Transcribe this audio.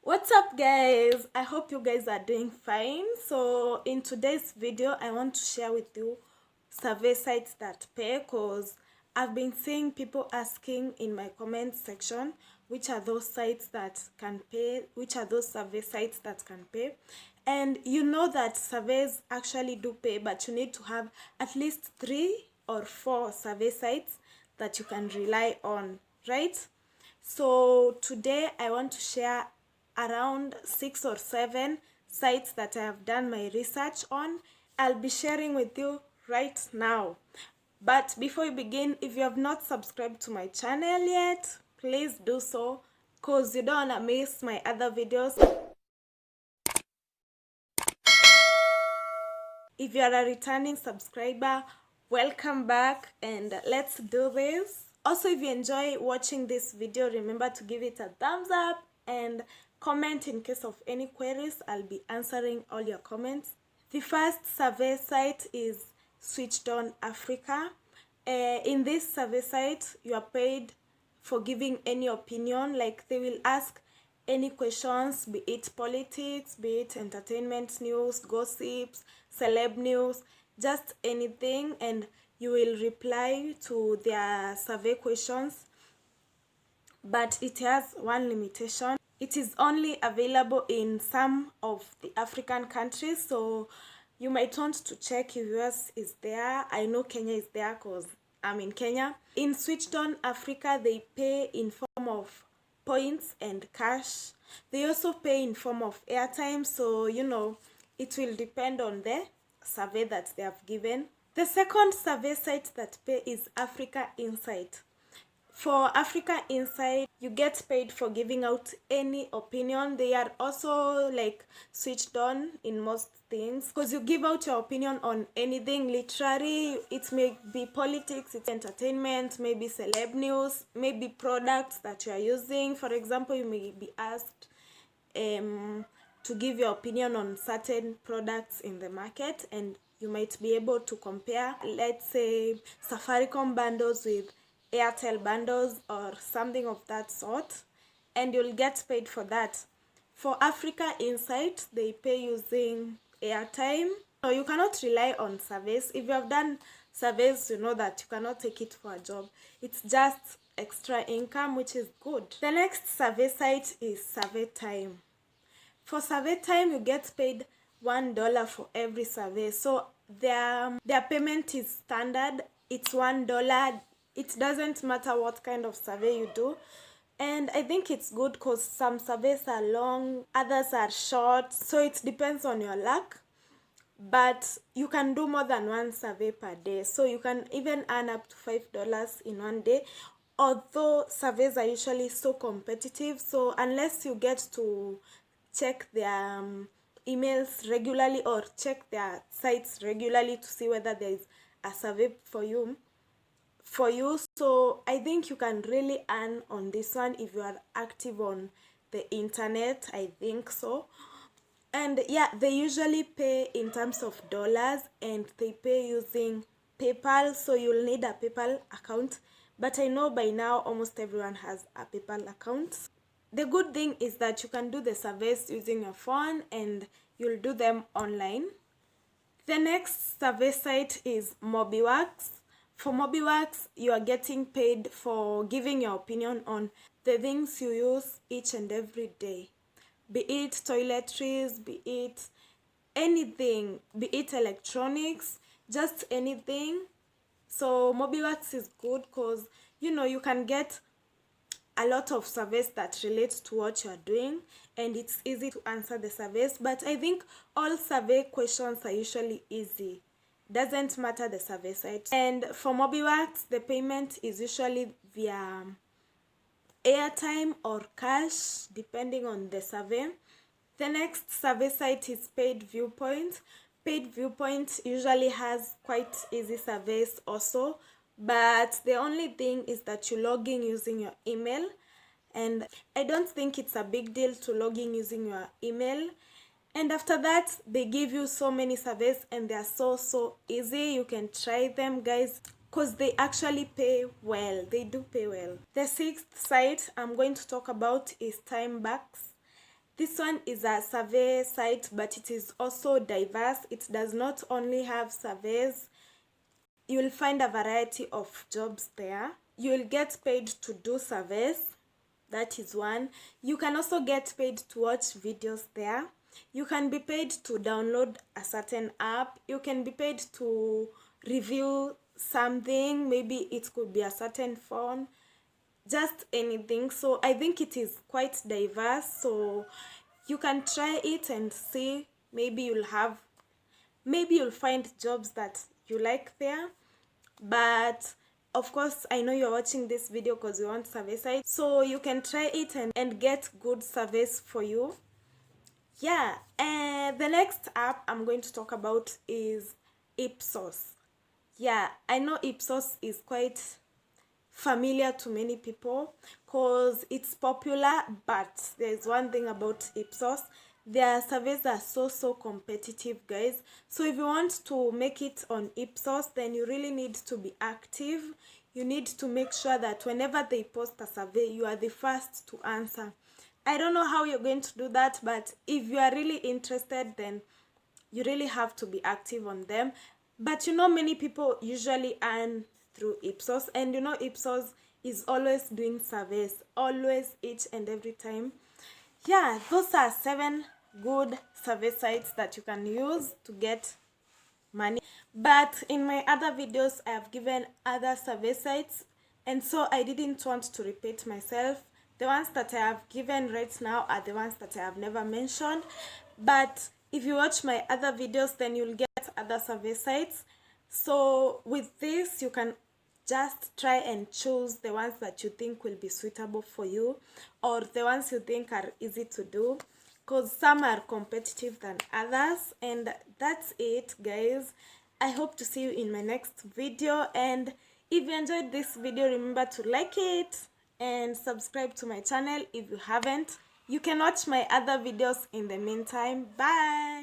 What's up guys? I hope you guys are doing fine. So in today's video I want to share with you survey sites that pay, because I've been seeing people asking in my comment section which are those sites that can pay, which are those survey sites that can pay. And you know that surveys actually do pay, but you need to have at least 3 or 4 survey sites that you can rely on, right? So today I want to share around 6 or 7 sites that I have done my research on. I'll be sharing with you right now. But before we begin, if you have not subscribed to my channel yet, please do so, because you don't want to miss my other videos. If you are a returning subscriber, welcome back and let's do this. Also, if you enjoy watching this video, remember to give it a thumbs up and comment in case of any queries. I'll be answering all your comments. The first survey site is Switched On Africa. In this survey site, you are paid for giving any opinion. Like, they will ask any questions, be it politics, be it entertainment news, gossips, celeb news, just anything, and you will reply to their survey questions. But it has one limitation. It is only available in some of the African countries, so you might want to check if US is there. I know Kenya is there because I'm in Kenya. In Switched On Africa, they pay in form of points and cash. They also pay in form of airtime, so it will depend on the survey that they have given. The second survey site that pay is Africa Insight. For Africa Insight, you get paid for giving out any opinion. They are also like switched on in most things, because you give out your opinion on anything, literally. It may be politics, it's entertainment, maybe celeb news, maybe products that you are using. For example, you may be asked to give your opinion on certain products in the market, and you might be able to compare, let's say, Safaricom bundles with Airtel bundles or something of that sort, and you'll get paid for that. For Africa Insight, they pay using airtime. So you cannot rely on surveys. If you have done surveys, you know that you cannot take it for a job. It's just extra income, which is good. The next survey site is Survey Time. For Survey Time, you get paid $1 for every survey. So their payment is standard. It's $1. It doesn't matter what kind of survey you do. And I think it's good because some surveys are long, others are short. So it depends on your luck. But you can do more than one survey per day. So you can even earn up to $5 in one day. Although surveys are usually so competitive. So unless you get to check their emails regularly or check their sites regularly to see whether there is a survey for you. So I think you can really earn on this one if you are active on the internet. I think so. And yeah, they usually pay in terms of dollars, and they pay using PayPal, so you'll need a PayPal account. But I know by now almost everyone has a PayPal account. The good thing is that you can do the surveys using your phone and you'll do them online. The next survey site is Mobiworkx. For Mobiworkx, you are getting paid for giving your opinion on the things you use each and every day. Be it toiletries, be it anything, be it electronics, just anything. So Mobiworkx is good because you can get a lot of surveys that relate to what you're doing, and it's easy to answer the surveys. But I think all survey questions are usually easy. Doesn't matter the survey site. And for Mobiworkx, the payment is usually via airtime or cash, depending on the survey. The next survey site is Paid Viewpoint. Paid Viewpoint usually has quite easy surveys also, but the only thing is that you log in using your email, and I don't think it's a big deal to log in using your email. And after that, they give you so many surveys, and they are so easy. You can try them, guys, because they actually pay well. They do pay well. The sixth site I'm going to talk about is Timebucks. This one is a survey site, but it is also diverse. It does not only have surveys. You'll find a variety of jobs there. You'll get paid to do surveys. That is one. You can also get paid to watch videos there. You can be paid to download a certain app. You can be paid to review something. Maybe it could be a certain phone. Just anything. So I think it is quite diverse. So you can try it and see. Maybe you'll find jobs that you like there. But of course, I know you're watching this video because you want survey sites, so you can try it and get good surveys for you. Yeah, and the next app I'm going to talk about is Ipsos. Yeah, I know Ipsos is quite familiar to many people because it's popular, but there's one thing about Ipsos. Their surveys are so competitive, guys. So if you want to make it on Ipsos, then you really need to be active. You need to make sure that whenever they post a survey, you are the first to answer. I don't know how you're going to do that, but if you are really interested, then you really have to be active on them. But you know, many people usually earn through Ipsos, and you know Ipsos is always doing surveys, always, each and every time. Yeah, those are 7 good survey sites that you can use to get money. But in my other videos, I have given other survey sites, and so I didn't want to repeat myself. The ones that I have given right now are the ones that I have never mentioned. But if you watch my other videos, then you'll get other survey sites. So with this, you can just try and choose the ones that you think will be suitable for you, or the ones you think are easy to do, because some are competitive than others. And that's it, guys. I hope to see you in my next video, and if you enjoyed this video, remember to like it and subscribe to my channel if you haven't. You can watch my other videos in the meantime. Bye.